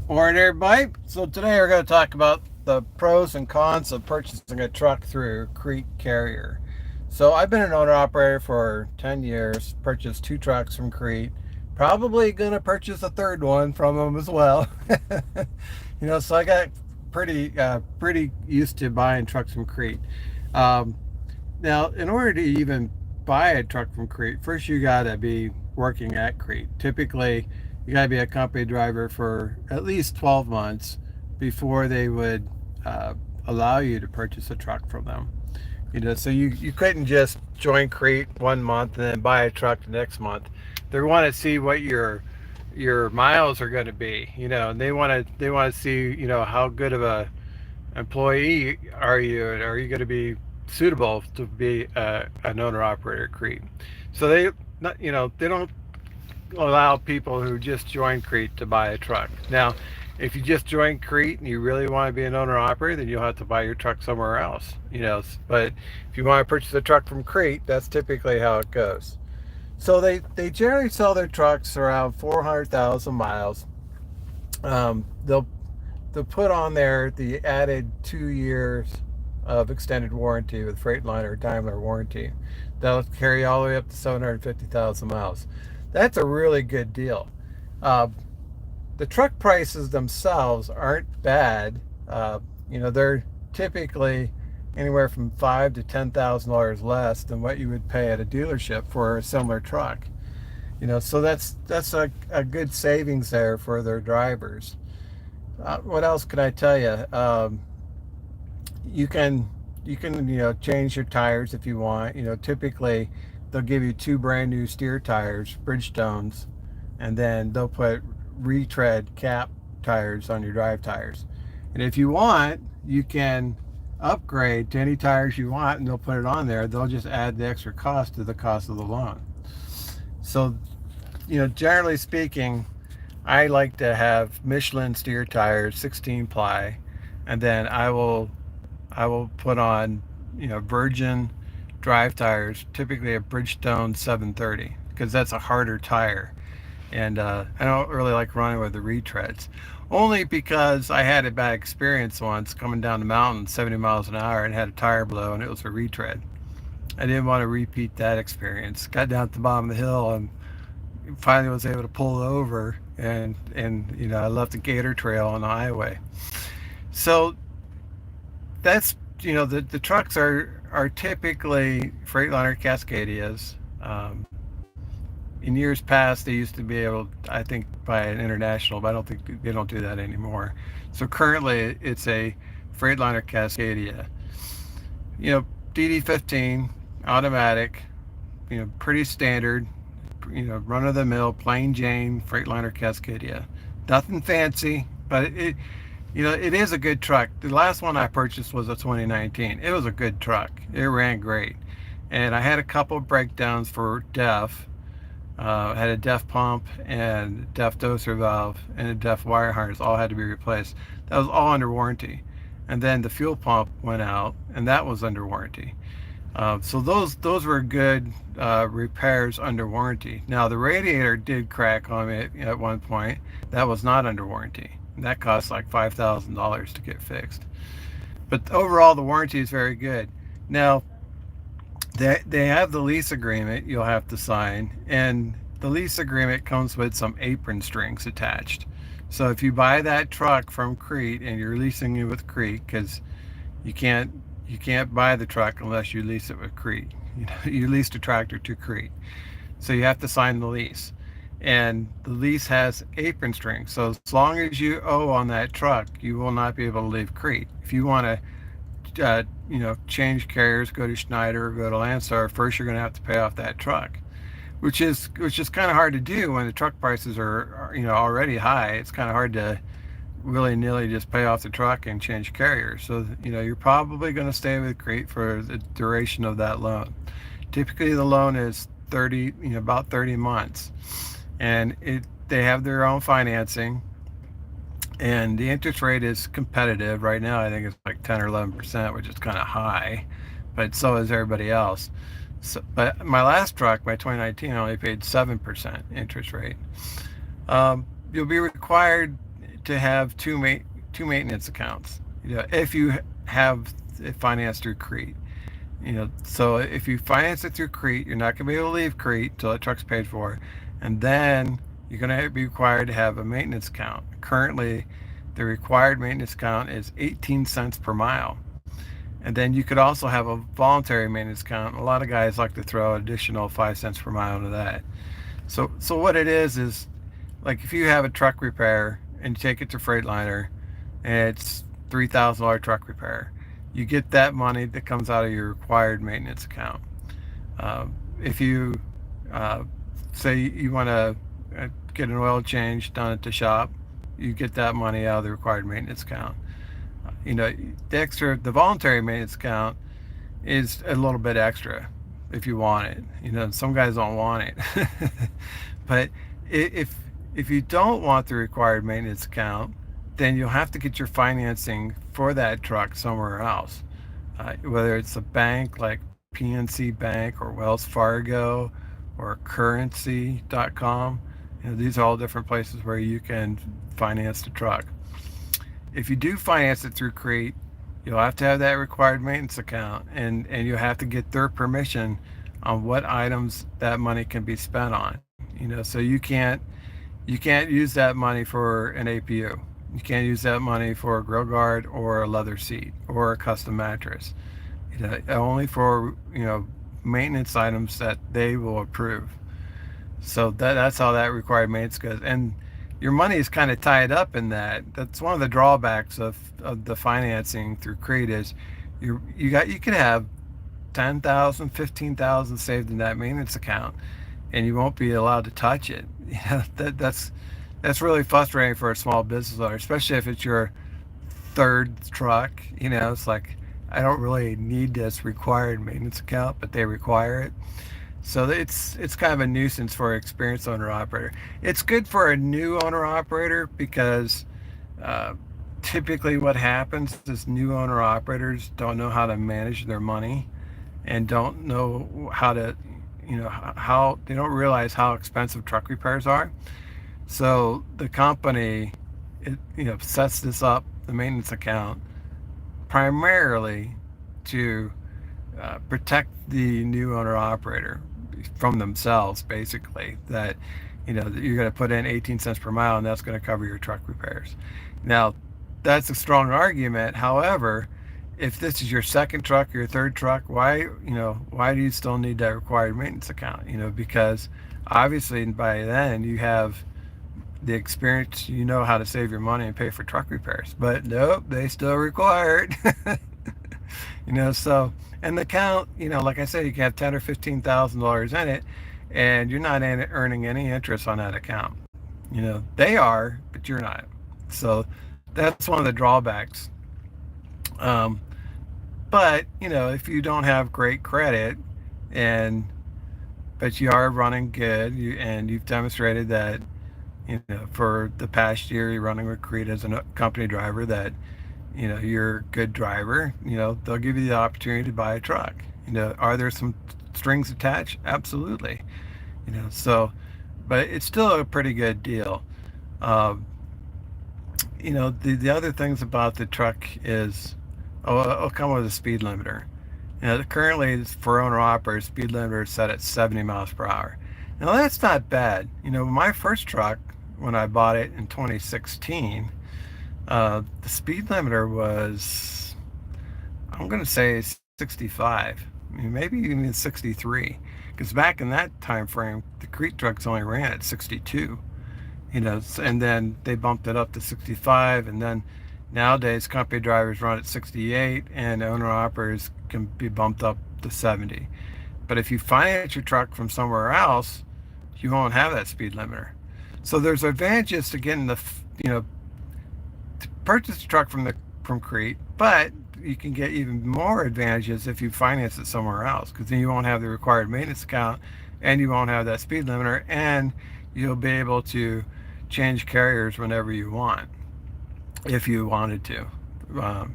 Morning, everybody. So today we're going to talk about the pros and cons of purchasing a truck through Crete Carrier. So I've been an owner operator for 10 years, purchased 2 trucks from Crete, probably going to purchase a third one from them as well. So I got pretty used to buying trucks from Crete. Um, Now, in order to even buy a truck from Crete, first you got to be working at Crete. Typically, you got to be a company driver for at least 12 months before they would uh, allow you to purchase a truck from them. So you couldn't just join Crete 1 month and then buy a truck the next month. They want to see what your miles are going to be, and they want to see, how good of a employee are you, and are you going to be suitable to be an owner operator at Crete? So they don't allow people who just join Crete to buy a truck. Now, if you just join Crete and you really want to be an owner operator, then you'll have to buy your truck somewhere else. But if you want to purchase a truck from Crete, that's typically how it goes. So they generally sell their trucks around 400,000 miles. They'll put on there the added 2 years of extended warranty with Freightliner or Daimler warranty. That'll carry all the way up to 750,000 miles. That's a really good deal. Uh, the truck prices themselves aren't bad. They're typically anywhere from $5,000 to $10,000 less than what you would pay at a dealership for a similar truck. So that's a good savings there for their drivers. What else can I tell you? You can change your tires if you want. Typically they'll give you 2 brand new steer tires, Bridgestones, and then they'll put retread cap tires on your drive tires. And if you want, you can upgrade to any tires you want, and they'll put it on there. They'll just add the extra cost to the cost of the loan. So, generally speaking, I like to have Michelin steer tires, 16 ply, and then I will put on Virgin drive tires, typically a Bridgestone 730, because that's a harder tire. And I don't really like running with the retreads, only because I had a bad experience once coming down the mountain 70 miles an hour and had a tire blow, and it was a retread. I didn't want to repeat that experience. Got down at the bottom of the hill and finally was able to pull over, and I left the gator trail on the highway. So that's the trucks are typically Freightliner Cascadias. In years past, they used to be able, I think, buy an international, but I don't think they don't do that anymore. So currently, it's a Freightliner Cascadia. DD15 automatic. Pretty standard. Run of the mill, plain Jane Freightliner Cascadia. Nothing fancy, but it is a good truck. The last one I purchased was a 2019. It was a good truck. It ran great. And I had a couple of breakdowns for DEF. I had a DEF pump and DEF doser valve and a DEF wire harness. All had to be replaced. That was all under warranty. And then the fuel pump went out, and that was under warranty. So those were good repairs under warranty. Now the radiator did crack on it at one point. That was not under warranty. That cost like $5,000 to get fixed. But overall, the warranty is very good. Now, they have the lease agreement you'll have to sign, and the lease agreement comes with some apron strings attached. So if you buy that truck from Crete and you're leasing it with Crete, because you can't buy the truck unless you lease it with Crete. You leased a tractor to Crete, so you have to sign the lease. And the lease has apron strings. So as long as you owe on that truck, you will not be able to leave Crete. If you want to, change carriers, go to Schneider or go to Landstar, first you're going to have to pay off that truck, which is kind of hard to do when the truck prices are already high. It's kind of hard to willy-nilly just pay off the truck and change carriers. So you're probably going to stay with Crete for the duration of that loan. Typically the loan is about 30 months. And they have their own financing, and the interest rate is competitive. Right now I think it's like 10 or 11%, which is kind of high, but so is everybody else. But my last truck, my 2019, I only paid 7% interest rate. You'll be required to have two maintenance accounts. If you have it financed through Crete. So if you finance it through Crete, you're not going to be able to leave Crete until the truck's paid for, and then you're going to be required to have a maintenance account. Currently, the required maintenance account is 18 cents per mile. And then you could also have a voluntary maintenance account. A lot of guys like to throw additional 5 cents per mile into that. So what it is like if you have a truck repair and you take it to Freightliner and it's $3,000 truck repair, you get that money that comes out of your required maintenance account. If you say you want to get an oil change done at the shop, you get that money out of the required maintenance account. The voluntary maintenance account is a little bit extra if you want it. Some guys don't want it. But if you don't want the required maintenance account, then you'll have to get your financing for that truck somewhere else. Whether it's a bank like PNC Bank or Wells Fargo or currency.com. These are all different places where you can finance the truck. If you do finance it through Crete, you'll have to have that required maintenance account, and you'll have to get their permission on what items that money can be spent on. So you can't use that money for an APU. You can't use that money for a grill guard or a leather seat or a custom mattress. Only for maintenance items that they will approve. So that's how that required maintenance goes. And your money is kind of tied up in that. That's one of the drawbacks of the financing through Crete is you could have 10,000, 15,000 saved in that maintenance account, and you won't be allowed to touch it. That's really frustrating for a small business owner, especially if it's your third truck. It's like, I don't really need this required maintenance account, but they require it. So it's kind of a nuisance for an experienced owner operator. It's good for a new owner operator because typically what happens is new owner operators don't know how to manage their money and don't know how to, how they don't realize how expensive truck repairs are. So the company, sets this up, the maintenance account, primarily to protect the new owner operator from themselves, basically. That that you're going to put in 18 cents per mile, and that's going to cover your truck repairs. Now, that's a strong argument. However, if this is your second truck or your third truck, why do you still need that required maintenance account? Because obviously by then you have the experience, how to save your money and pay for truck repairs. But nope, they still require it. So, and the account, like I said, you can have $10,000 or $15,000 in it, and you're not earning any interest on that account. They are, but you're not. So that's one of the drawbacks. But if you don't have great credit, but you are running good, and you've demonstrated that for the past year you're running with Crete as a company driver, that you're a good driver, they'll give you the opportunity to buy a truck. Are there some strings attached? Absolutely. But it's still a pretty good deal. The other things about the truck is, it'll come with a speed limiter. Currently for owner operators, speed limiter is set at 70 miles per hour. Now that's not bad. My first truck, when I bought it in 2016, the speed limiter was, I'm going to say 65, maybe even 63, because back in that time frame, the Crete trucks only ran at 62, and then they bumped it up to 65, and then nowadays company drivers run at 68, and owner operators can be bumped up to 70. But if you finance your truck from somewhere else, you won't have that speed limiter. So there's advantages to getting to purchase a truck from Crete, but you can get even more advantages if you finance it somewhere else, because then you won't have the required maintenance account, and you won't have that speed limiter, and you'll be able to change carriers whenever you want, if you wanted to. A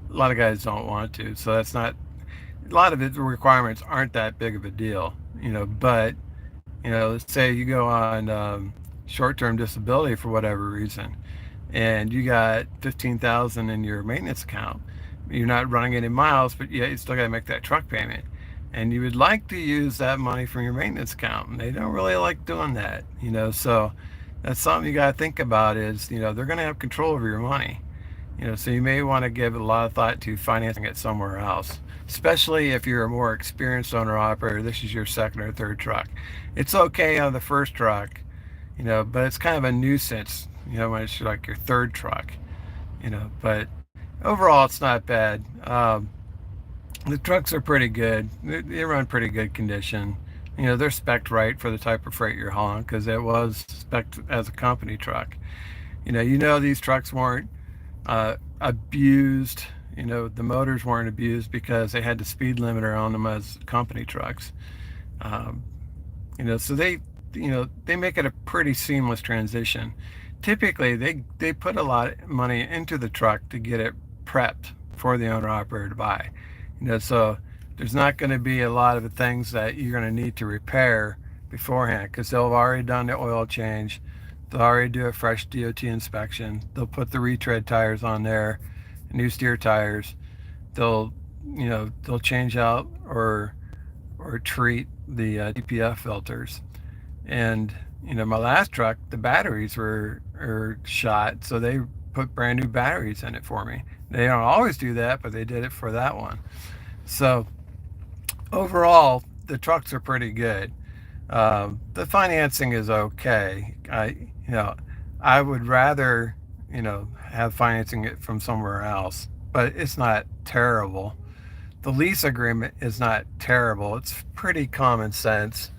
lot of guys don't want to, so that's not, a lot of the requirements aren't that big of a deal, but let's say you go on short-term disability for whatever reason, and you got 15,000 in your maintenance account. You're not running any miles, but yeah, you still got to make that truck payment. And you would like to use that money from your maintenance account. And they don't really like doing that, so that's something you got to think about is, they're going to have control over your money. So you may want to give a lot of thought to financing it somewhere else, especially if you're a more experienced owner operator. This is your second or third truck. It's okay on the first truck, but it's kind of a nuisance, when it's like your third truck, but overall it's not bad. The trucks are pretty good. They run pretty good condition. They're spec'd right for the type of freight you're hauling because it was spec'd as a company truck. These trucks weren't abused. The motors weren't abused because they had the speed limiter on them as company trucks. Um, so they make it a pretty seamless transition. Typically, they put a lot of money into the truck to get it prepped for the owner operator to buy. So there's not going to be a lot of the things that you're going to need to repair beforehand because they'll have already done the oil change. They'll already do a fresh DOT inspection. They'll put the retread tires on there, new steer tires. They'll change out or treat the DPF filters. And my last truck, the batteries were shot, so they put brand new batteries in it for me. They don't always do that, but they did it for that one. So overall, the trucks are pretty good. The financing is okay. I would rather, have financing it from somewhere else, but it's not terrible. The lease agreement is not terrible. It's pretty common sense,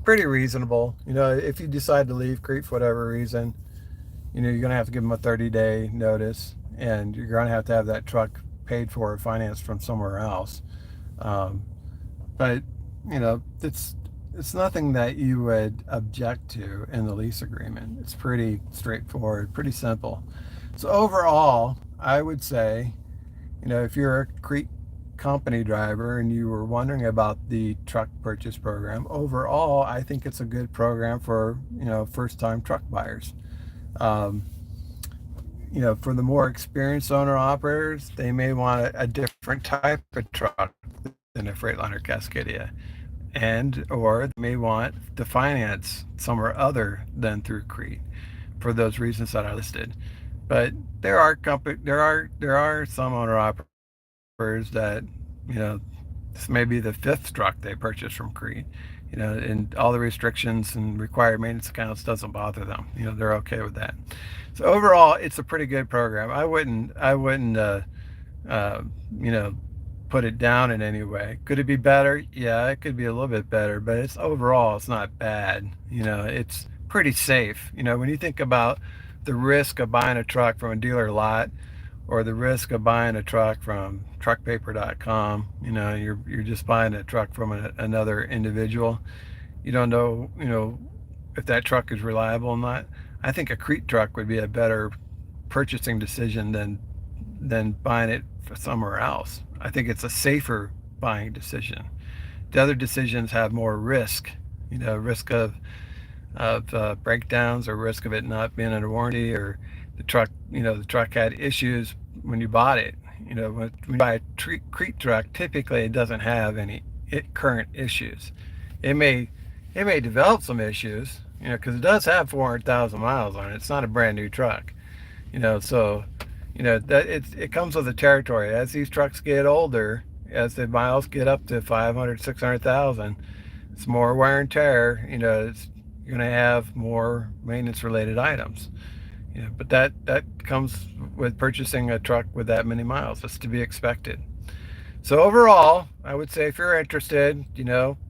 pretty reasonable. If you decide to leave Crete for whatever reason, you're going to have to give them a 30-day notice, and you're going to have that truck paid for or financed from somewhere else. But it's nothing that you would object to in the lease agreement. It's pretty straightforward, pretty simple. So overall, I would say, if you're a Crete company driver and you were wondering about the truck purchase program, overall, I think it's a good program for, first-time truck buyers. Um, for the more experienced owner operators, they may want a different type of truck than a Freightliner Cascadia, and or they may want to finance somewhere other than through Crete for those reasons that I listed. But there are some owner operators that this may be the fifth truck they purchased from Crete, and all the restrictions and required maintenance accounts doesn't bother them. They're okay with that. So overall, it's a pretty good program. I wouldn't uh, you know put it down in any way. Could it be better? Yeah, it could be a little bit better, but it's not bad. It's pretty safe. When you think about the risk of buying a truck from a dealer lot or the risk of buying a truck from truckpaper.com, you're just buying a truck from another individual. You don't know, if that truck is reliable or not. I think a Crete truck would be a better purchasing decision than buying it somewhere else. I think it's a safer buying decision. The other decisions have more risk, risk of breakdowns or risk of it not being under warranty, or the truck had issues when you bought it. When you buy a Crete truck, typically it doesn't have any current issues. It may develop some issues, because it does have 400,000 miles on it. It's not a brand new truck, so that it comes with the territory. As these trucks get older, as the miles get up to 500, 600,000, it's more wear and tear. You're going to have more maintenance related items. But that comes with purchasing a truck with that many miles. That's to be expected. So overall, I would say if you're interested,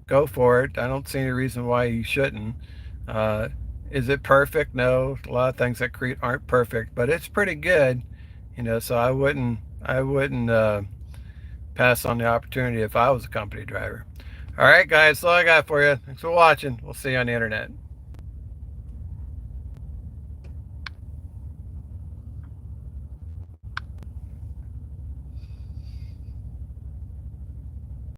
go for it. I don't see any reason why you shouldn't. Is it perfect? No. A lot of things at Crete aren't perfect, but it's pretty good. So I wouldn't pass on the opportunity if I was a company driver. All right, guys, that's all I got for you. Thanks for watching. We'll see you on the internet.